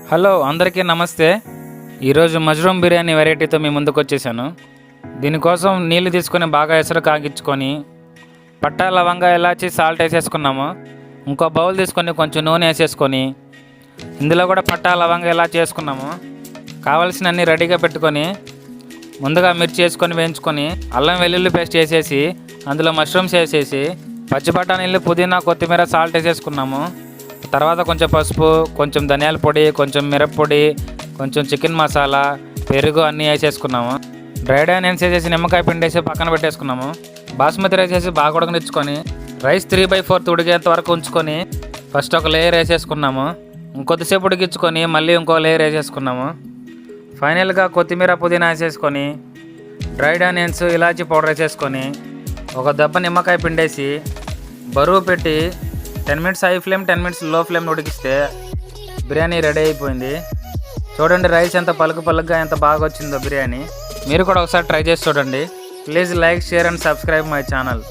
Hello అందరికీ నమస్తే. ఈరోజు మష్రూమ్ బిర్యానీ వెరైటీతో మీ ముందుకు వచ్చేసాను. దీనికోసం నీళ్ళు తీసుకొని బాగా ఎసరు కాగించుకొని పట్టా లవంగా ఇలాచి సాల్ట్ వేసేసుకున్నాము. ఇంకో బౌల్ తీసుకొని కొంచెం నూనె వేసేసుకొని ఇందులో కూడా పట్టా లవంగా ఇలాచి వేసుకున్నాము. కావాల్సిన అన్ని రెడీగా పెట్టుకొని ముందుగా మిర్చి వేసుకొని వేయించుకొని అల్లం వెల్లుల్లి పేస్ట్ వేసేసి అందులో మష్రూమ్స్ వేసేసి పచ్చి బఠానీలు పుదీనా కొత్తిమీర సాల్ట్ వేసేసుకున్నాము. తర్వాత కొంచెం పసుపు, కొంచెం ధనియాల పొడి, కొంచెం మిరప్పొడి, కొంచెం చికెన్ మసాలా, పెరుగు అన్నీ వేసేసుకున్నాము. డ్రైడ్ ఆనియన్స్ వేసేసి నిమ్మకాయ పిండి వేసి పక్కన పెట్టేసుకున్నాము. బాస్మతి రైస్ వేసి బాగా ఉడకనిచ్చుకొని రైస్ 3/4 ఉడికేంత వరకు ఉంచుకొని ఫస్ట్ ఒక లేయర్ వేసేసుకున్నాము. ఇంకొద్దిసేపు ఉడికించుకొని మళ్ళీ ఇంకో లేయర్ వేసేసుకున్నాము. ఫైనల్గా కొత్తిమీర పుదీనా వేసేసుకొని డ్రైడ్ ఆనియన్స్ ఇలాచీ పౌడర్ వేసేసుకొని ఒక దెబ్బ నిమ్మకాయ పిండేసి బరువు పెట్టి 10 minutes high flame 10 minutes low flame ఉడికిస్తే బిర్యానీ రెడీ అయిపోయింది. చూడండి రైస్ ఎంత పలుకుగా ఎంత బాగా వచ్చిందో బిర్యానీ. మీరు కూడా ఒకసారి ట్రై చేసి చూడండి. Please like, share and subscribe my channel.